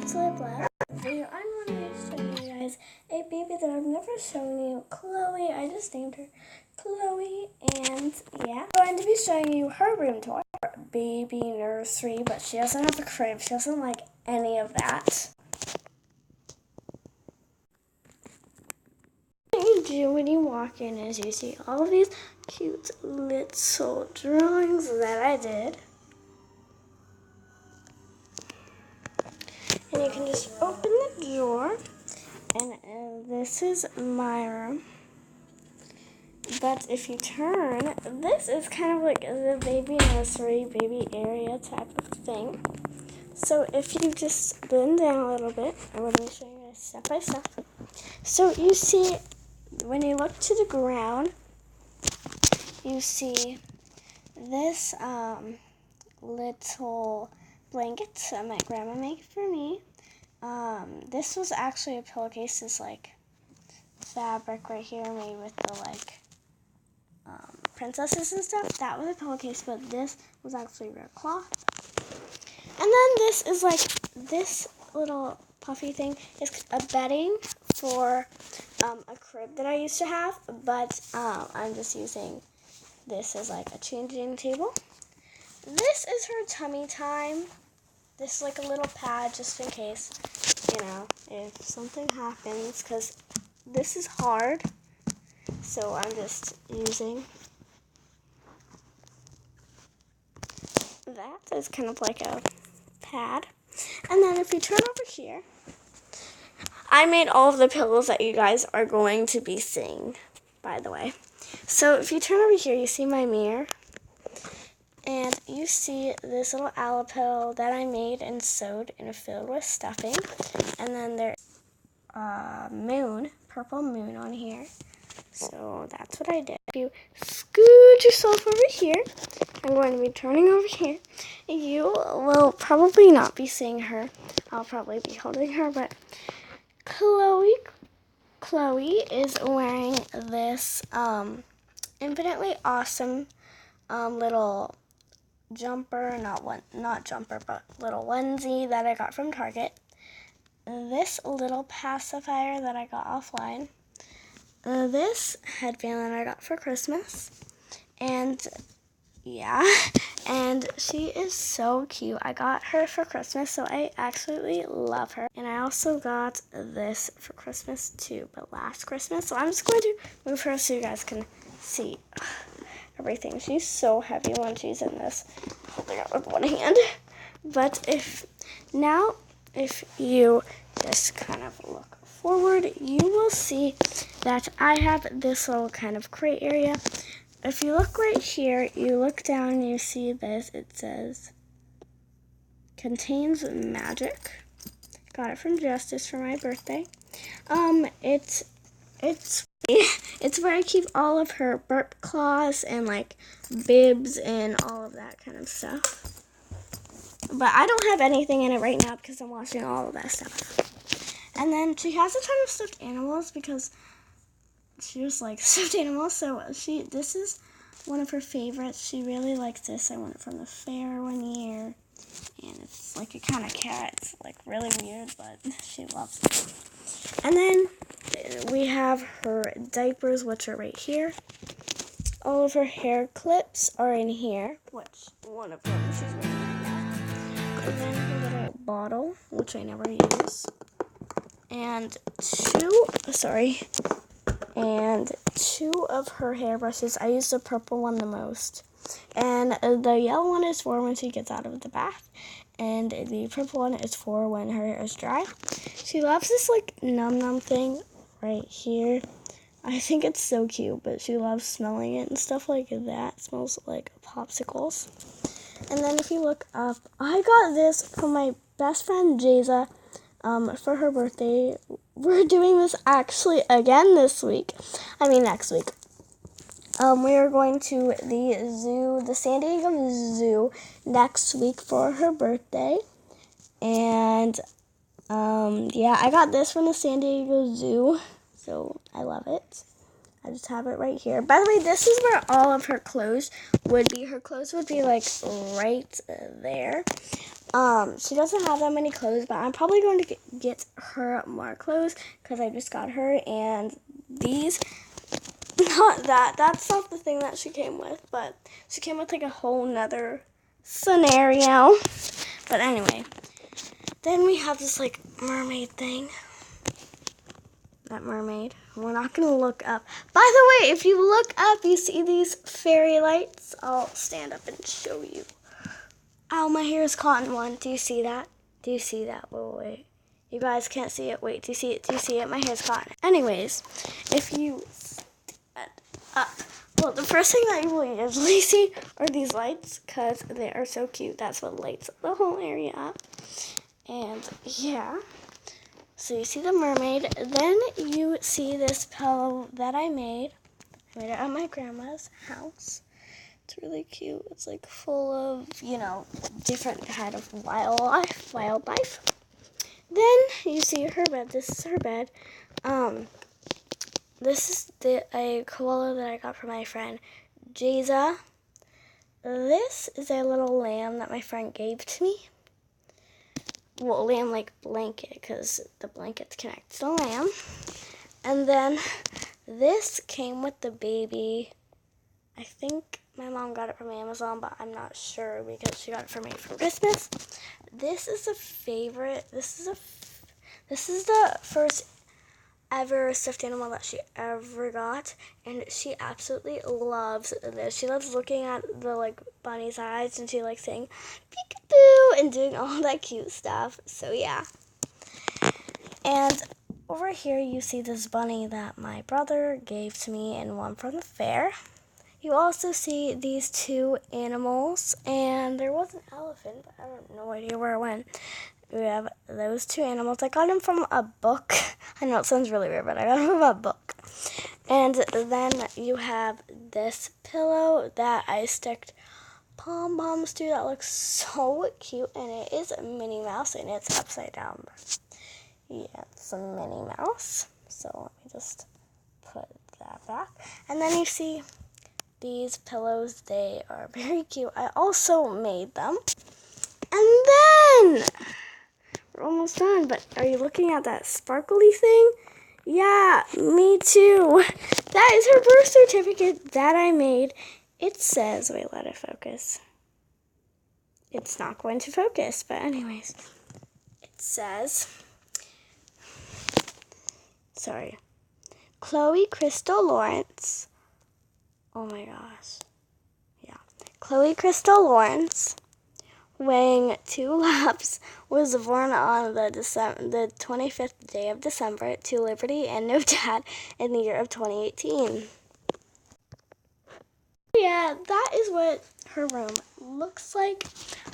Absolute Love video. I'm going to show you guys a baby that I've never shown you, Chloe. I just named her Chloe, and yeah. I'm going to be showing you her room tour, baby nursery, but she doesn't have a crib. She doesn't like any of that. What you do when you walk in is you see all of these cute little drawings that I did. And you can just open the door, and this is my room. But if you turn, this is kind of like the baby nursery, baby area type of thing. So if you just bend down a little bit, I'm going to be showing you guys step by step. So you see, when you look to the ground, you see this little blanket that my grandma made for me. This was actually a pillowcase, this like fabric right here made with the like princesses and stuff. That was a pillowcase, but this was actually real cloth. And then this is like this little puffy thing is a bedding for a crib that I used to have, but I'm just using this as like a changing table. This is her tummy time. This is like a little pad just in case, you know, if something happens, because this is hard. So I'm just using that as kind of like a pad. And then if you turn over here, I made all of the pillows that you guys are going to be seeing, by the way. So if you turn over here, you see my mirror. And you see this little aloe pillow that I made and sewed and filled with stuffing. And then there's a moon, purple moon on here. So that's what I did. If you scoot yourself over here, I'm going to be turning over here. You will probably not be seeing her. I'll probably be holding her, but Chloe is wearing this infinitely awesome little jumper, not jumper, but little onesie that I got from Target. This little pacifier that I got offline. This headband that I got for Christmas. And yeah, and she is so cute. I got her for Christmas, so I absolutely love her. And I also got this for Christmas too, but last Christmas. So I'm just going to move her so you guys can see everything. She's so heavy when she's in this, holding it with one hand. But if you just kind of look forward, you will see that I have this little kind of crate area. If you look right here, you look down and you see this. It says, contains magic. Got it from Justice for my birthday. It's where I keep all of her burp cloths and like bibs and all of that kind of stuff. But I don't have anything in it right now because I'm washing all of that stuff. And then she has a ton of stuffed animals because she just likes stuffed animals. So this is one of her favorites. She really likes this. I won it from the fair one year. And it's like a kind of cat. It's like really weird, but she loves it. And then we have her diapers, which are right here. All of her hair clips are in here, which one of them she's wearing right now. And then her little bottle, which I never use. And two of her hairbrushes. I use the purple one the most. And the yellow one is for when she gets out of the bath. And the purple one is for when her hair is dry. She loves this like num thing right here. I think it's so cute, but she loves smelling it and stuff like that. It smells like popsicles. And then if you look up, I got this from my best friend Jayza for her birthday. We're doing this actually again next week. We are going to the San Diego Zoo next week for her birthday. And yeah, I got this from the San Diego Zoo, so I love it. I just have it right here. By the way, this is where all of her clothes would be. Her clothes would be like right there. She doesn't have that many clothes, but I'm probably going to get her more clothes because I just got her. And these, not that. That's not the thing that she came with, but she came with like a whole nother scenario. But anyway, then we have this like mermaid thing. That mermaid. We're not going to look up. By the way, if you look up, you see these fairy lights. I'll stand up and show you. Ow, my hair is caught in one. Do you see that? Do you see that? Wait. You guys can't see it. Wait, do you see it? Do you see it? My hair's caught. Anyways, if you stand up. Well, the first thing that you will usually see are these lights because they are so cute. That's what lights the whole area up. And yeah. So you see the mermaid, then you see this pillow that I made. I made it at my grandma's house. It's really cute. It's like full of, different kind of wildlife. Then you see her bed. This is her bed. This is a koala that I got from my friend Jaza. This is a little lamb that my friend gave to me. Well, lamb like blanket because the blankets connect to the lamb. And then this came with the baby. I think my mom got it from Amazon, but I'm not sure because she got it for me for Christmas. This is a favorite. This is the first ever stuffed animal that she ever got, and she absolutely loves this. She loves looking at the like bunny's eyes, and she likes saying peekaboo and doing all that cute stuff. So yeah. And over here you see this bunny that my brother gave to me and one from the fair. You also see these two animals, and there was an elephant, but I have no idea where it went. We have those two animals. I got them from a book. I know it sounds really weird, but I got them from a book. And then you have this pillow that I sticked pom-poms to that looks so cute, and it is a Minnie Mouse, and it's upside down. Yeah, it's a Minnie Mouse. So let me just put that back. And then you see these pillows. They are very cute. I also made them. And then we're almost done, but are you looking at that sparkly thing? Yeah, me too. That is her birth certificate that I made. It says, wait, let it focus. It's not going to focus, but anyways. It says, Chloe Crystal Lawrence. Oh my gosh. Yeah. Chloe Crystal Lawrence, weighing 2 laps, was born on the 25th day of December to Liberty and no dad in the year of 2018. Yeah, that is what her room looks like.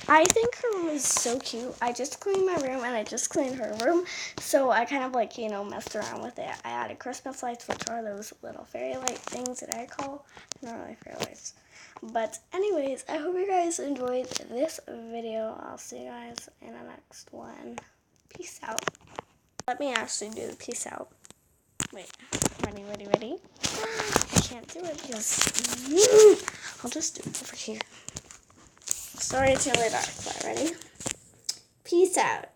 I think her room is so cute. I just cleaned my room and I just cleaned her room. So I kind of like, messed around with it. I added Christmas lights, which are those little fairy light things that I call. Not really fairy lights. But anyways, I hope you guys enjoyed this video. I'll see you guys in the next one. Peace out. Let me actually do the peace out. Wait, ready? I can't do it because I'll just do it over here. Sorry it's really dark, but ready? Peace out.